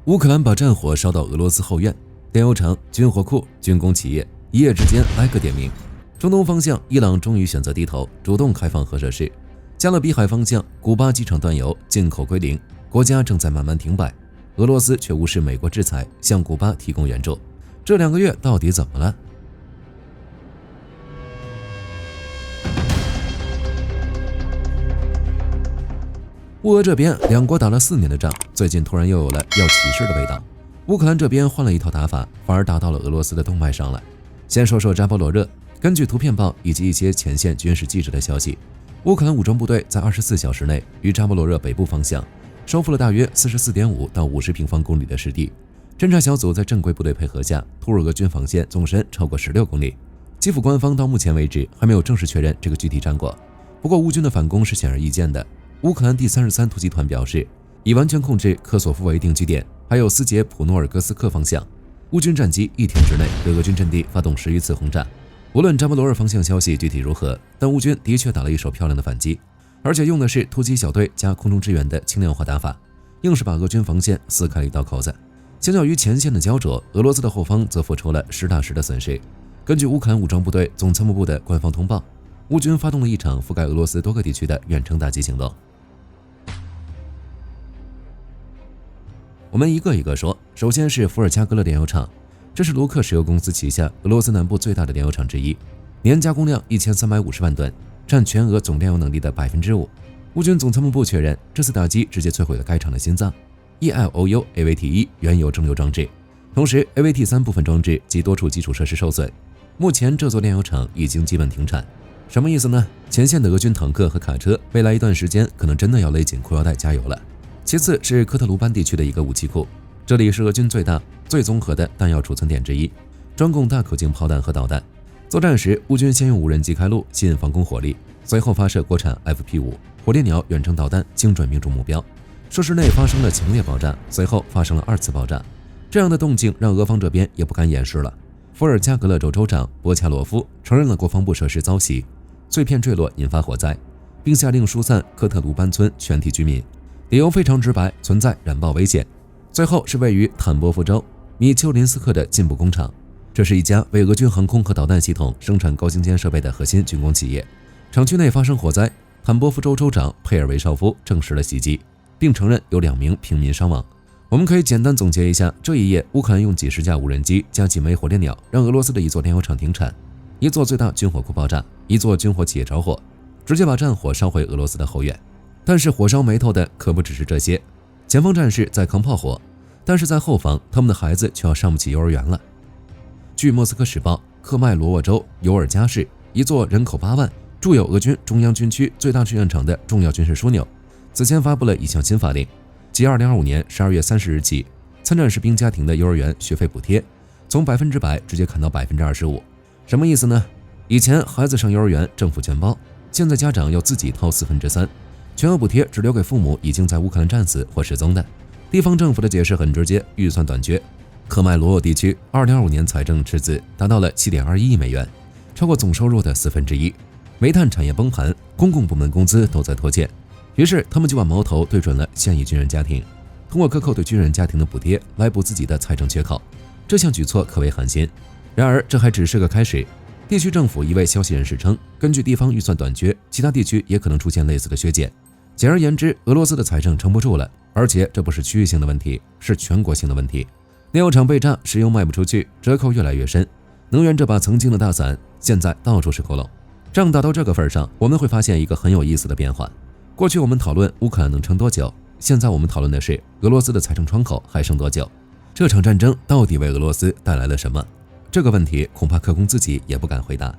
乌克兰把战火烧到俄罗斯后院，炼油厂、军火库、军工企业一夜之间挨个点名。中东方向，伊朗终于选择低头，主动开放核设施。加勒比海方向，古巴机场断油，进口归零，国家正在慢慢停摆。俄罗斯却无视美国制裁，向古巴提供援助。这2个月到底怎么了？乌俄这边两国打了4年的仗，最近突然又有了要起事的味道。乌克兰这边换了一套打法，反而打到了俄罗斯的动脉上了。先说说扎波罗热，根据图片报以及一些前线军事记者的消息，乌克兰武装部队在24小时内于扎波罗热北部方向收复了大约44.5到50平方公里的失地。侦察小组在正规部队配合下，突入俄军防线纵深超过16公里。基辅官方到目前为止还没有正式确认这个具体战果，不过乌军的反攻是显而易见的。乌克兰第33突击团表示，已完全控制科索夫维定据点，还有斯捷普诺尔戈斯克方向。乌军战机1天之内对俄军阵地发动10余次轰炸。无论扎波罗热方向消息具体如何，但乌军的确打了一手漂亮的反击，而且用的是突击小队加空中支援的轻量化打法，硬是把俄军防线撕开了一道口子。相较于前线的焦灼，俄罗斯的后方则付出了实打实的损失。根据乌克兰武装部队总参谋部的官方通报，乌军发动了一场覆盖俄罗斯多个地区的远程打击行动。我们一个一个说，首先是伏尔加格勒炼油厂，这是卢克石油公司旗下俄罗斯南部最大的炼油厂之一，年加工量1350万吨，占全俄总炼油能力的5%。乌军总参谋部确认，这次打击直接摧毁了该厂的心脏 ELOU AVT1 原油蒸馏装置，同时 AVT3 部分装置及多处基础设施受损。目前这座炼油厂已经基本停产。什么意思呢？前线的俄军坦克和卡车未来一段时间可能真的要勒紧裤腰带加油了。其次是科特卢班地区的一个武器库，这里是俄军最大、最综合的弹药储存点之一，专供大口径炮弹和导弹。作战时，乌军先用无人机开路吸引防空火力，随后发射国产 FP5 火烈鸟远程导弹，精准命中目标。设施内发生了强烈爆炸，随后发生了2次爆炸。这样的动静让俄方这边也不敢掩饰了。伏尔加格勒州州长博恰洛夫承认了国防部设施遭袭，碎片坠落引发火灾，并下令疏散科特卢班村全体居民。理由非常直白，存在燃爆危险。最后是位于坦波夫州米丘林斯克的进步工厂，这是一家为俄军航空和导弹系统生产高精尖设备的核心军工企业。厂区内发生火灾，坦波夫州州长佩尔维绍夫证实了袭击，并承认有2名平民伤亡。我们可以简单总结一下，这一夜乌克兰用几十架无人机加几枚火烈鸟，让俄罗斯的一座炼油厂停产，一座最大军火库爆炸，一座军火企业着火，直接把战火烧回俄罗斯的后院。但是火烧眉头的可不只是这些，前方战士在扛炮火，但是在后方他们的孩子却要上不起幼儿园了。据莫斯科时报，克迈罗沃州尤尔加市一座人口8万、驻有俄军中央军区最大志愿场的重要军事枢纽，此前发布了一项新法令，即2025年12月30日起，参战士兵家庭的幼儿园学费补贴从100%直接砍到25%。什么意思呢？以前孩子上幼儿园政府全包，现在家长要自己掏3/4，全额补贴只留给父母已经在乌克兰战死或失踪的。地方政府的解释很直接，预算短缺。科迈罗沃地区2025年财政赤字达到了7.21亿美元，超过总收入的1/4。煤炭产业崩盘，公共部门工资都在拖欠，于是他们就把矛头对准了现役军人家庭，通过克扣对军人家庭的补贴来补自己的财政缺口。这项举措可谓寒心。然而这还只是个开始。地区政府一位消息人士称，根据地方预算短缺，其他地区也可能出现类似的削减。简而言之，俄罗斯的财政撑不住了，而且这不是区域性的问题，是全国性的问题。炼油厂被炸，石油卖不出去，折扣越来越深。能源这把曾经的大伞，现在到处是窟窿。仗打到这个份上，我们会发现一个很有意思的变化。过去我们讨论乌克兰能撑多久，现在我们讨论的是俄罗斯的财政窗口还剩多久。这场战争到底为俄罗斯带来了什么？这个问题恐怕克宫自己也不敢回答。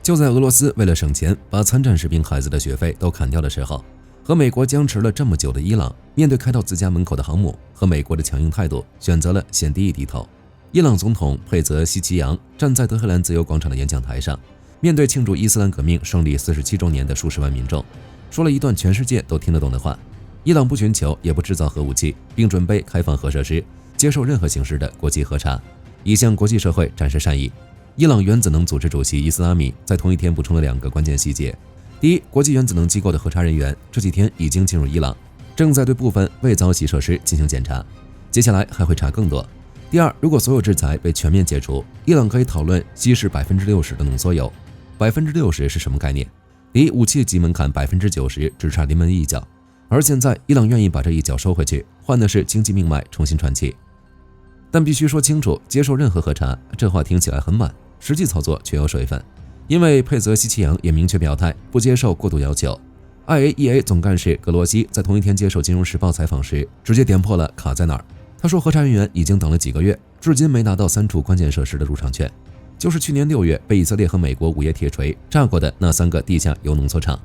就在俄罗斯为了省钱把参战士兵孩子的学费都砍掉的时候，和美国僵持了这么久的伊朗，面对开到自家门口的航母和美国的强硬态度，选择了先低一低头。伊朗总统佩泽希奇扬站在德黑兰自由广场的演讲台上，面对庆祝伊斯兰革命胜利47周年的数十万民众，说了一段全世界都听得懂的话：伊朗不寻求也不制造核武器，并准备开放核设施，接受任何形式的国际核查，以向国际社会展示善意。伊朗原子能组织主席伊斯拉米在同一天补充了2个关键细节：第一，国际原子能机构的核查人员这几天已经进入伊朗，正在对部分未遭袭设施进行检查，接下来还会查更多。第二，如果所有制裁被全面解除，伊朗可以讨论稀释60%的浓缩铀。60%是什么概念？离武器级门槛90%只差临门一脚，而现在伊朗愿意把这一脚收回去，换的是经济命脉重新串起。但必须说清楚，接受任何核查，这话听起来很满，实际操作却有水分。因为佩泽西奇扬也明确表态不接受过度要求。IAEA 总干事格罗西在同一天接受《金融时报》采访时，直接点破了卡在哪儿。他说，核查人员已经等了几个月，至今没拿到3处关键设施的入场券，就是去年6月被以色列和美国午夜铁锤炸过的那3个地下铀浓缩厂。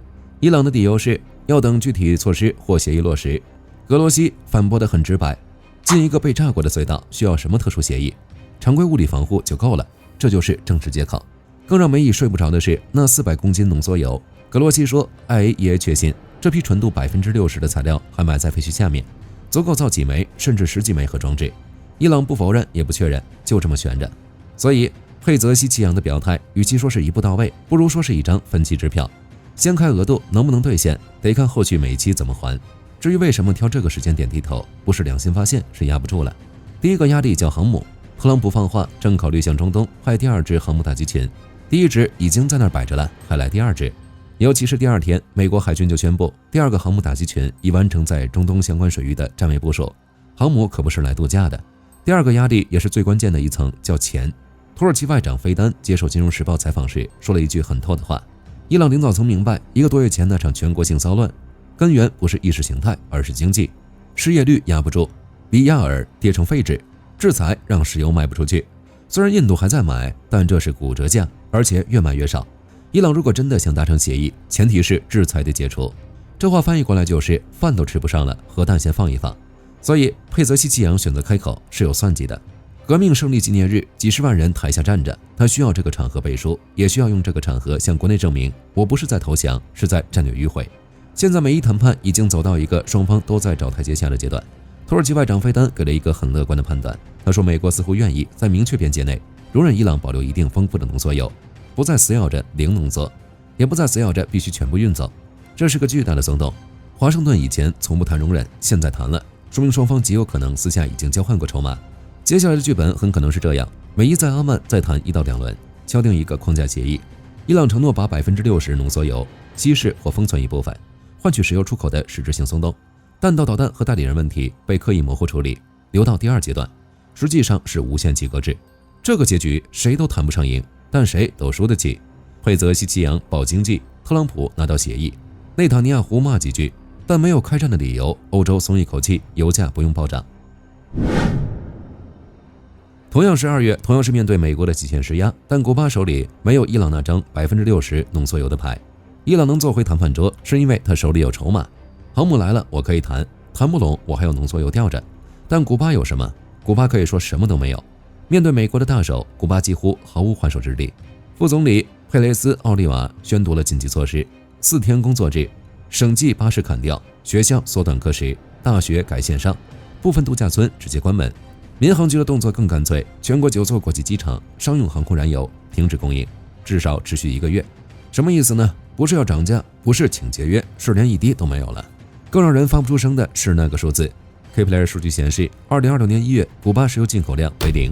伊朗的理由是要等具体措施或协议落实。格罗西反驳得很直白，进一个被炸过的隧道需要什么特殊协议？常规物理防护就够了，这就是政治借口。更让梅姨睡不着的是那400公斤浓缩铀。格罗西说 IAEA 确信这批纯度60%的材料还埋在废墟下面，足够造几枚甚至10几枚核装置。伊朗不否认也不确认，就这么悬着。所以佩泽西奇扬的表态与其说是一步到位，不如说是一张分期支票。掀开额度能不能兑现，得看后续每期怎么还。至于为什么挑这个时间点低头，不是良心发现，是压不住了。第一个压力叫航母，特朗普放话正考虑向中东派第2支航母打击群，第1支已经在那儿摆着了，还来第2支。尤其是第2天，美国海军就宣布第2个航母打击群已完成在中东相关水域的战备部署。航母可不是来度假的。第2个压力也是最关键的一层，叫钱。土耳其外长菲丹接受《金融时报》采访时说了一句很透的话：伊朗领导层明白1个多月前那场全国性骚乱根源不是意识形态，而是经济。失业率压不住，里亚尔跌成废纸，制裁让石油卖不出去。虽然印度还在买，但这是骨折价，而且越卖越少。伊朗如果真的想达成协议，前提是制裁的解除。这话翻译过来就是饭都吃不上了，核弹先放一放。所以佩泽西奇扬选择开口是有算计的。革命胜利纪念日，几十万人台下站着，他需要这个场合背书，也需要用这个场合向国内证明，我不是在投降，是在战略迂回。现在美伊谈判已经走到一个双方都在找台阶下的阶段。土耳其外长菲丹给了一个很乐观的判断，他说美国似乎愿意在明确边界内容忍伊朗保留一定丰富的浓缩铀，不再死咬着零浓缩，也不再死咬着必须全部运走。这是个巨大的松动。华盛顿以前从不谈容忍，现在谈了，说明双方极有可能私下已经交换过筹码。接下来的剧本很可能是这样：美伊在阿曼再谈1到2轮，敲定一个框架协议。伊朗承诺把60%浓缩铀稀释或封存一部分，换取石油出口的实质性松动。弹道导弹和代理人问题被刻意模糊处理，留到第2阶段，实际上是无限期搁置。这个结局谁都谈不上赢，但谁都输得起。佩泽西奇扬保经济，特朗普拿到协议，内塔尼亚胡骂几句，但没有开战的理由，欧洲松一口气，油价不用暴涨。同样是2月，同样是面对美国的极限施压，但古巴手里没有伊朗那张60%浓缩铀的牌。伊朗能坐回谈判桌，是因为他手里有筹码。航母来了，我可以谈，谈不拢，我还有浓缩铀吊着。但古巴有什么？古巴可以说什么都没有。面对美国的大手，古巴几乎毫无还手之力。副总理佩雷斯·奥利瓦宣读了紧急措施：4天工作制，省际巴士砍掉，学校缩短课时，大学改线上，部分度假村直接关门。民航局的动作更干脆，全国9座国际机场商用航空燃油停止供应，至少持续1个月。什么意思呢？不是要涨价，不是请节约，是连一滴都没有了。更让人发不出声的是那个数字。Kpler 数据显示，2026年1月，古巴石油进口量为0，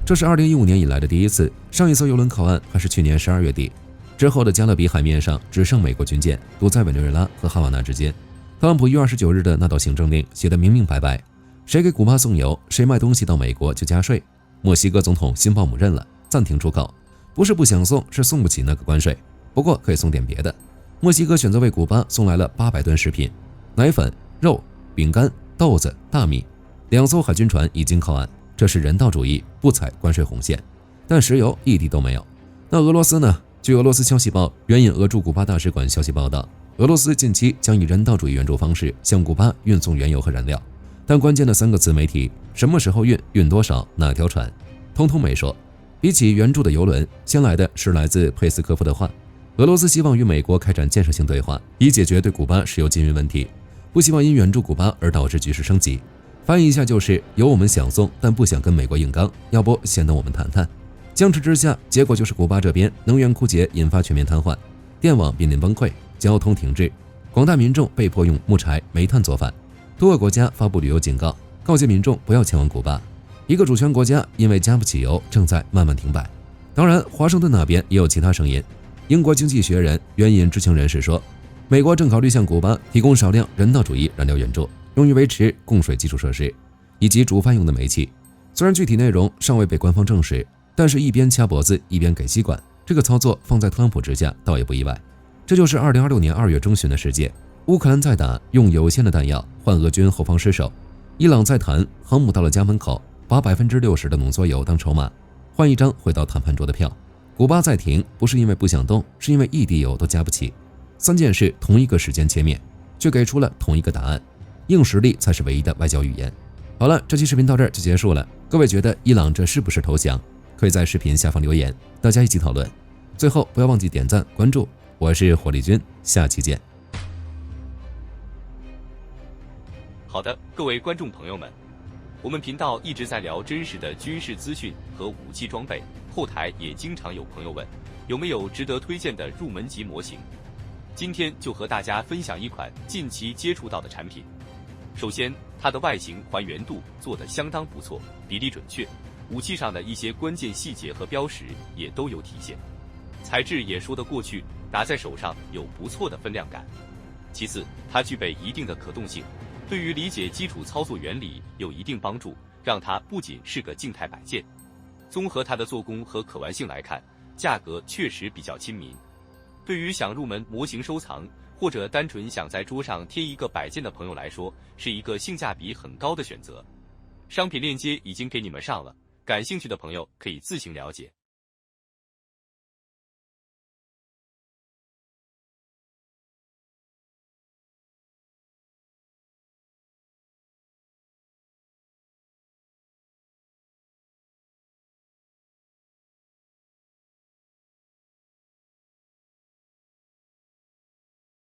这是2015年以来的第一次。上一艘油轮靠岸还是去年12月底。之后的加勒比海面上只剩美国军舰堵在委内瑞拉和哈瓦那之间。特朗普1月29日的那道行政令写得明明白白，谁给古巴送油，谁卖东西到美国就加税。墨西哥总统辛鲍姆认了，暂停出口，不是不想送，是送不起那个关税。不过可以送点别的。墨西哥选择为古巴送来了800吨食品，奶粉、肉、饼干、豆子、大米。2艘海军船已经靠岸，这是人道主义，不踩关税红线。但石油一滴都没有。那俄罗斯呢？据俄罗斯消息报援引俄驻古巴大使馆消息报道，俄罗斯近期将以人道主义援助方式向古巴运送原油和燃料。但关键的3个字媒体什么时候运、运多少、哪条船，通通没说。比起援助的油轮，先来的是来自佩斯科夫的话：俄罗斯希望与美国开展建设性对话，以解决对古巴石油禁运问题，不希望因援助古巴而导致局势升级。翻译一下就是有我们想送，但不想跟美国硬刚，要不先等我们谈谈。僵持之下，结果就是古巴这边能源枯竭引发全面瘫痪，电网濒临崩溃，交通停滞，广大民众被迫用木柴、煤炭做饭。多个国家发布旅游警告，告诫民众不要前往古巴。一个主权国家因为加不起油，正在慢慢停摆。当然，华盛顿那边也有其他声音。英国经济学人援引知情人士说，美国正考虑向古巴提供少量人道主义燃料援助，用于维持供水基础设施以及煮饭用的煤气。虽然具体内容尚未被官方证实，但是一边掐脖子一边给吸管，这个操作放在特朗普之下倒也不意外。这就是2026年2月中旬的世界，乌克兰在打用有限的弹药换俄军后方失守，伊朗在谈航母到了家门口，把60%的浓缩铀当筹码，换一张回到谈判桌的票。古巴再停不是因为不想动，是因为一滴油都加不起。3件事同一个时间切面，却给出了同一个答案，硬实力才是唯一的外交语言。好了，这期视频到这儿就结束了。各位觉得伊朗这是不是投降？可以在视频下方留言，大家一起讨论。最后不要忘记点赞关注，我是火力军，下期见。好的，各位观众朋友们，我们频道一直在聊真实的军事资讯和武器装备，后台也经常有朋友问，有没有值得推荐的入门级模型？今天就和大家分享一款近期接触到的产品。首先，它的外形还原度做得相当不错，比例准确，武器上的一些关键细节和标识也都有体现，材质也说得过去，打在手上有不错的分量感。其次，它具备一定的可动性，对于理解基础操作原理有一定帮助，让它不仅是个静态摆件。综合它的做工和可玩性来看，价格确实比较亲民。对于想入门模型收藏，或者单纯想在桌上贴一个摆件的朋友来说，是一个性价比很高的选择。商品链接已经给你们上了，感兴趣的朋友可以自行了解。